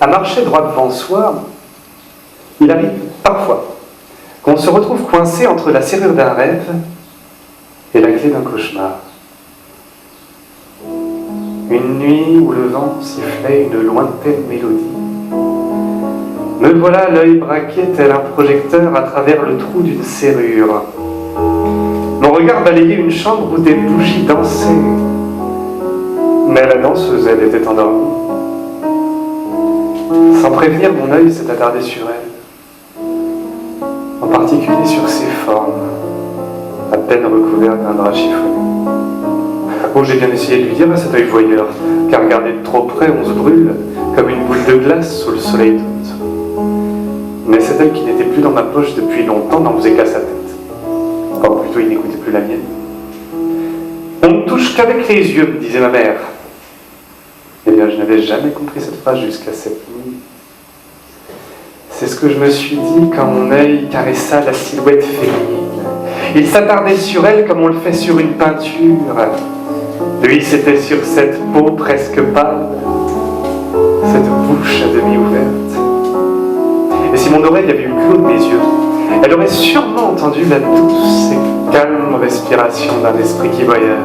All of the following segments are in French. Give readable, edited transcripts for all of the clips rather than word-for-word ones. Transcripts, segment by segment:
à marcher droit devant soi, il arrive parfois qu'on se retrouve coincé entre la serrure d'un rêve et la clé d'un cauchemar. Une nuit où le vent sifflait une lointaine mélodie, me voilà l'œil braqué tel un projecteur à travers le trou d'une serrure. Mon regard balayait une chambre où des bougies dansaient, mais la danseuse, elle, était endormie. Sans prévenir, mon œil s'est attardé sur elle, en particulier sur ses formes, à peine recouvertes d'un drap chiffonné. Oh, j'ai bien essayé de lui dire à cet œil voyeur qu'à regarder de trop près, on se brûle comme une boule de glace sous le soleil d'août. Mais cet œil qui n'était plus dans ma poche depuis longtemps n'en faisait qu'à sa tête. Or, plutôt, il n'écoutait plus la mienne. On ne touche qu'avec les yeux, me disait ma mère. Eh bien, je n'avais jamais compris cette phrase jusqu'à cette nuit. C'est ce que je me suis dit quand mon œil caressa la silhouette féminine. Il s'attardait sur elle comme on le fait sur une peinture. Lui, c'était sur cette peau presque pâle, cette bouche à demi ouverte. Et si mon oreille avait eu le clos de mes yeux, elle aurait sûrement entendu la douce et calme respiration d'un esprit qui voyage.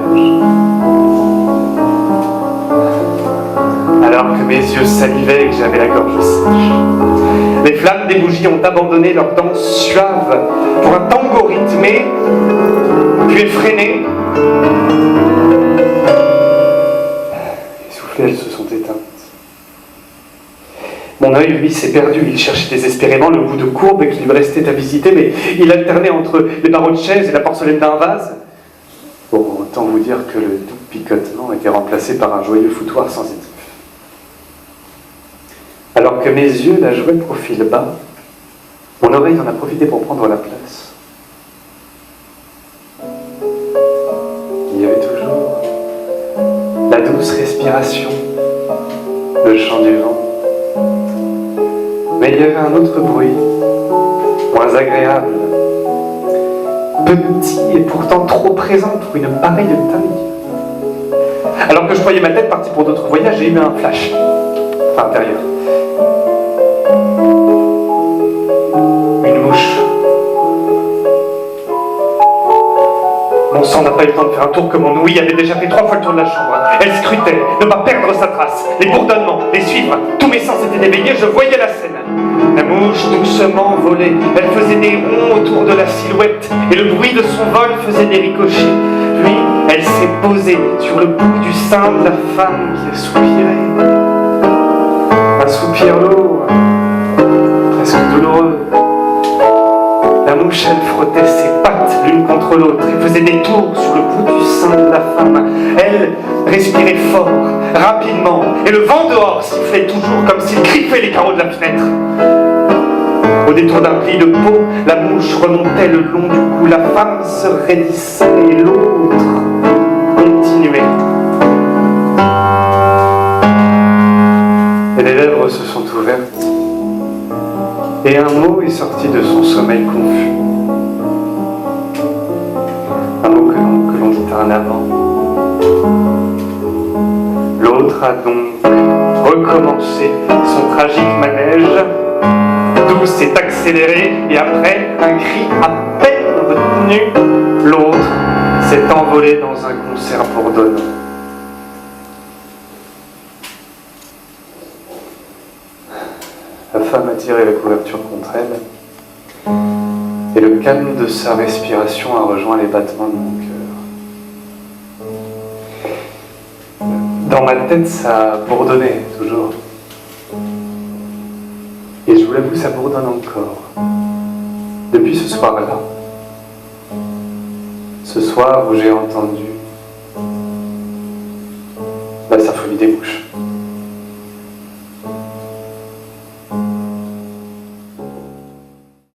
Alors que mes yeux salivaient et que j'avais la gorge sèche, les flammes des bougies ont abandonné leur danse suave pour un tango rythmé, puis effréné. Essoufflées, elles se sont éteintes. Mon œil, lui, s'est perdu. Il cherchait désespérément le bout de courbe qui lui restait à visiter, mais il alternait entre les barreaux de chaise et la porcelaine d'un vase. Bon, autant vous dire que le doux picotement était remplacé par un joyeux foutoir sensitif. Alors que mes yeux la jouaient profil bas, mon oreille en a profité pour prendre la place. Il y avait toujours la douce respiration, le chant du vent. Mais il y avait un autre bruit, moins agréable, petit et pourtant trop présent pour une pareille taille. Alors que je voyais ma tête partie pour d'autres voyages, j'ai eu un flash, enfin intérieur. Une mouche. Mon sang n'a pas eu le temps de faire un tour que mon ouïe avait déjà fait 3 fois le tour de la chambre. Elle scrutait, ne pas perdre sa trace, les bourdonnements, les suivre. Tous mes sens étaient éveillés, je voyais la scène. La mouche doucement volait, elle faisait des ronds autour de la silhouette et le bruit de son vol faisait des ricochets. Puis, elle s'est posée sur le bout du sein de la femme qui a soupiré. Un soupir lourd, presque douloureux. La mouche, elle frottait ses pattes l'une contre l'autre et faisait des tours sur le bout du sein de la femme. Elle respirait fort, rapidement, et le vent dehors sifflait toujours comme s'il griffait les carreaux de la fenêtre. Au détour d'un pli de peau, la mouche remontait le long du cou. La femme se raidissait et l'autre continuait. Et les lèvres se sont ouvertes. Et un mot est sorti de son sommeil confus. Un mot que l'on dit à un amant. L'autre a donc recommencé son tragique manège. Tout s'est accéléré et après un cri à peine retenu, l'autre s'est envolé dans un concert bourdonnant. La femme a tiré la couverture contre elle et le calme de sa respiration a rejoint les battements de mon cœur. Dans ma tête, ça bourdonnait toujours. Et je vous l'avoue, ça bourdonne encore. Depuis ce soir-là. Ce soir où j'ai entendu la symphonie des mouches.